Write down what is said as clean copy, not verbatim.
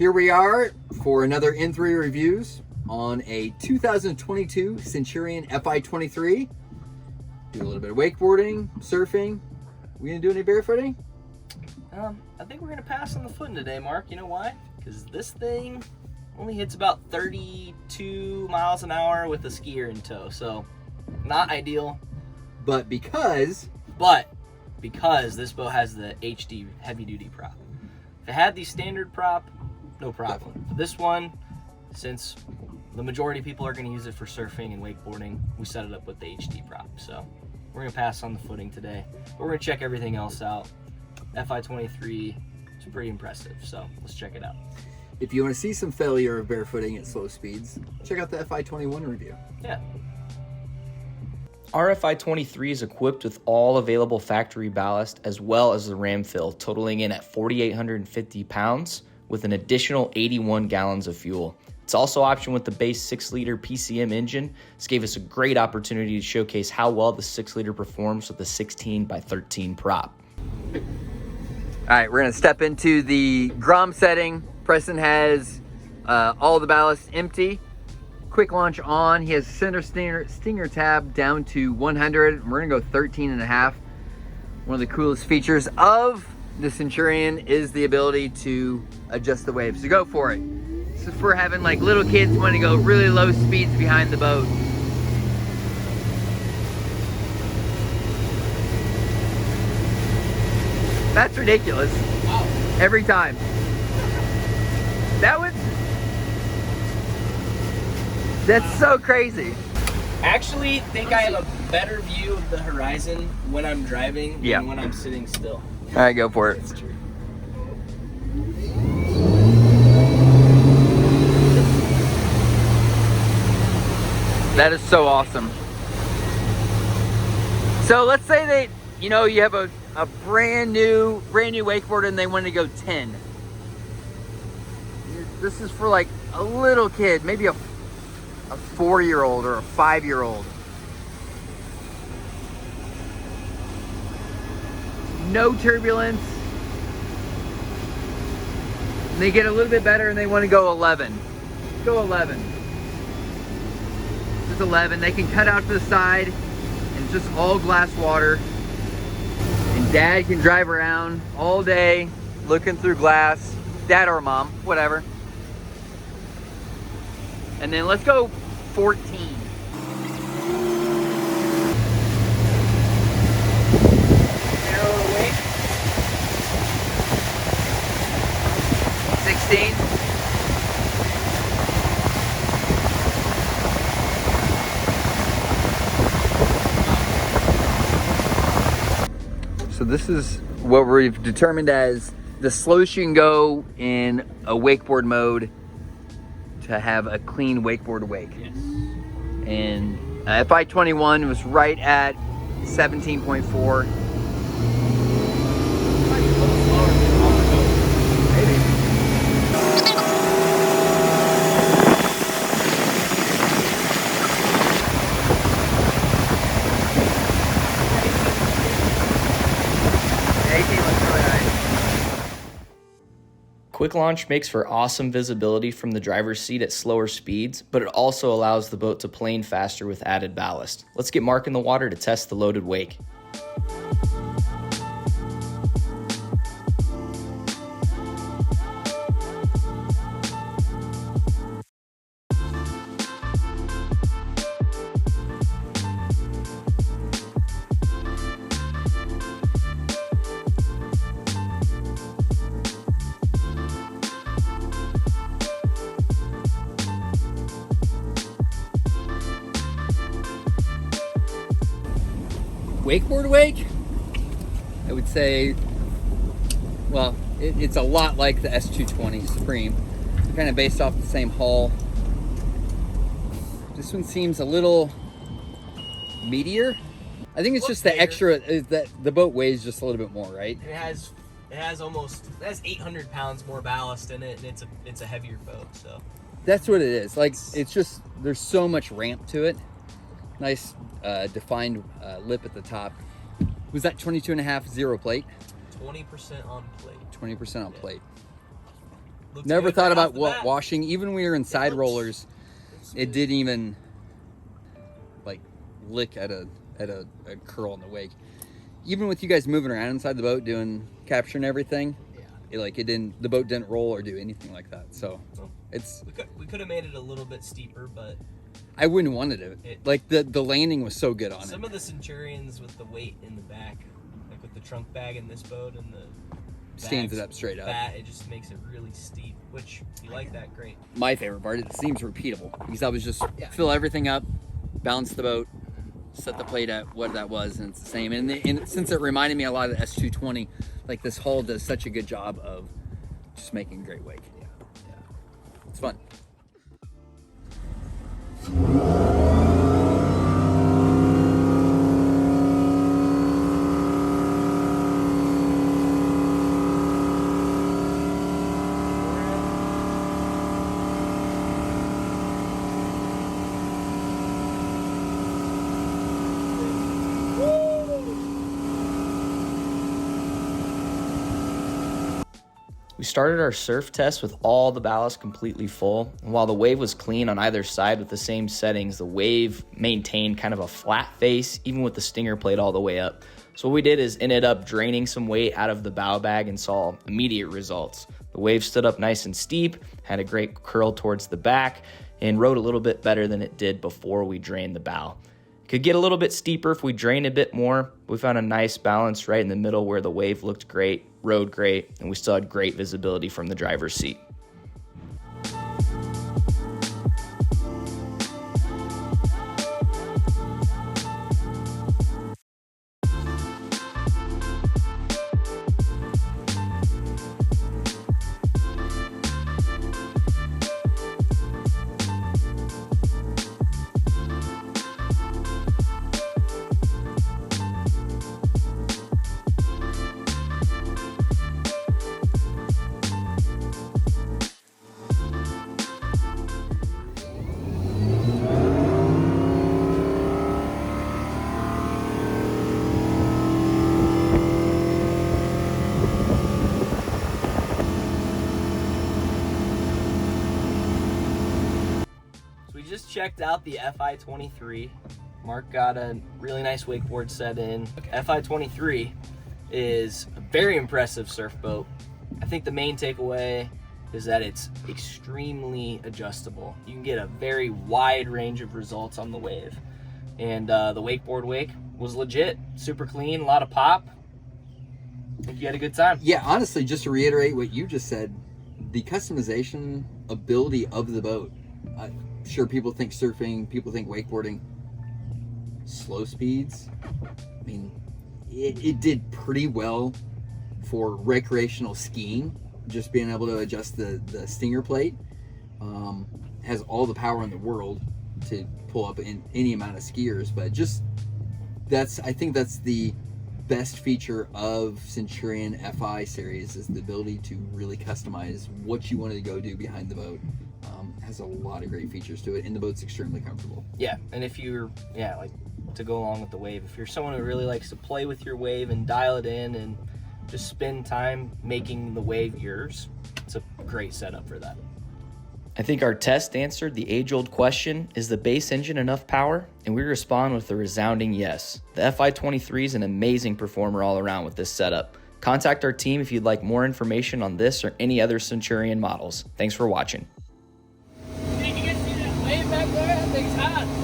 Here we are for another N3 reviews on a 2022 Centurion Fi23. Do a little bit of wakeboarding, surfing. We gonna do any barefooting? I think we're gonna pass on the footing today, Mark. You know why? Because this thing only hits about 32 miles an hour with a skier in tow, so not ideal. But because this boat has the HD heavy duty prop. If it had the standard prop, no problem. But this one, since the majority of people are going to use it for surfing and wakeboarding, we set it up with the HD prop. So we're going to pass on the footing today. But we're going to check everything else out. Fi23 is pretty impressive, so let's check it out. if you want to see some failure of barefooting at slow speeds, check out the Fi21 review. Yeah. Our Fi23 is equipped with all available factory ballast as well as the ram fill, totaling in at 4,850 pounds with an additional 81 gallons of fuel. It's also optioned with the base 6-liter PCM engine. This gave us a great opportunity to showcase how well the 6-liter performs with the 16x13 prop. All right, we're gonna step into the Grom setting. Preston has all the ballast empty. Quick launch on. He has center stinger tab down to 100. We're gonna go 13.5. One of the coolest features of the Centurion is the ability to adjust the waves. So go for it. This is for having like little kids wanting to go really low speeds behind the boat. That's ridiculous. Wow. Every time. That's so crazy. Actually, think I have a better view of the horizon when I'm driving than when I'm sitting still. All right, go for it. That's true. That is so awesome. So let's say that, you know, you have a brand new wakeboard and they want to go 10. This is for like a little kid, maybe a 4-year-old or a 5-year-old. No turbulence. And they get a little bit better and they want to go 11. Go 11. This is 11. They can cut out to the side and it's just all glass water. And dad can drive around all day looking through glass. Dad or mom, whatever. And then let's go 14. Narrower weight. 16. So this is what we've determined as the slowest you can go in a wakeboard mode to have a clean wakeboard wake. Yes. And Fi21 was right at 17.4. Quick launch makes for awesome visibility from the driver's seat at slower speeds, but it also allows the boat to plane faster with added ballast. Let's get Mark in the water to test the loaded wake. Wakeboard wake, I would say, well, it's a lot like the S220 Supreme. They're kind of based off the same hull. This one seems a little meatier. I think it's just the extra, is that the boat weighs just a little bit more, right? It has 800 pounds more ballast in it, and it's a heavier boat. So that's what it is. Like, it's just, there's so much ramp to it. Nice defined lip at the top. Was that 22.5 zero plate? 20% on plate. 20% on plate. Looks Never good thought right about off the what bat. washing. Even when we were in side looks- rollers, looks it good. didn't even like lick at a curl in the wake. Even with you guys moving around inside the boat doing capture and everything, Yeah. the boat didn't roll or do anything like that. So it's, We could have made it a little bit steeper, but I wouldn't want to do it. Like the landing was so good on some it. of the Centurions with the weight in the back, like with the trunk bag in this boat and the Stands bags it up straight up. fat, it just makes it really steep, which if you like that, great. My favorite part, it seems repeatable because I was just fill everything up, balance the boat, set the plate at what that was, and it's the same. And since it reminded me a lot of the S220, like this hull does such a good job of just making a great wake. Yeah. It's fun. We started our surf test with all the ballast completely full, and while the wave was clean on either side with the same settings, the wave maintained kind of a flat face, even with the stinger plate all the way up. So what we did is ended up draining some weight out of the bow bag and saw immediate results. The wave stood up nice and steep, had a great curl towards the back, and rode a little bit better than it did before we drained the bow. Could get a little bit steeper if we drained a bit more. We found a nice balance right in the middle where the wave looked great, rode great, and we still had great visibility from the driver's seat. Just checked out the Fi23. Mark got a really nice wakeboard set in. Fi23 is a very impressive surf boat. I think the main takeaway is that it's extremely adjustable. You can get a very wide range of results on the wave. And the wakeboard wake was legit, super clean, a lot of pop. I think you had a good time. Yeah, honestly, just to reiterate what you just said, the customization ability of the boat. Sure, people think surfing, people think wakeboarding, slow speeds. I mean, it did pretty well for recreational skiing, just being able to adjust the stinger plate. Has all the power in the world to pull up in any amount of skiers, but just I think that's the best feature of Centurion Fi series, is the ability to really customize what you wanted to go do behind the boat. Has a lot of great features to it, and the boat's extremely comfortable. Yeah, and if you're, like to go along with the wave, if you're someone who really likes to play with your wave and dial it in and just spend time making the wave yours, it's a great setup for that. I think our test answered the age-old question, is the base engine enough power? And we respond with a resounding yes. The Fi23 is an amazing performer all around with this setup. Contact our team if you'd like more information on this or any other Centurion models. Thanks for watching. Did you get to see that wave back there? That thing's hot.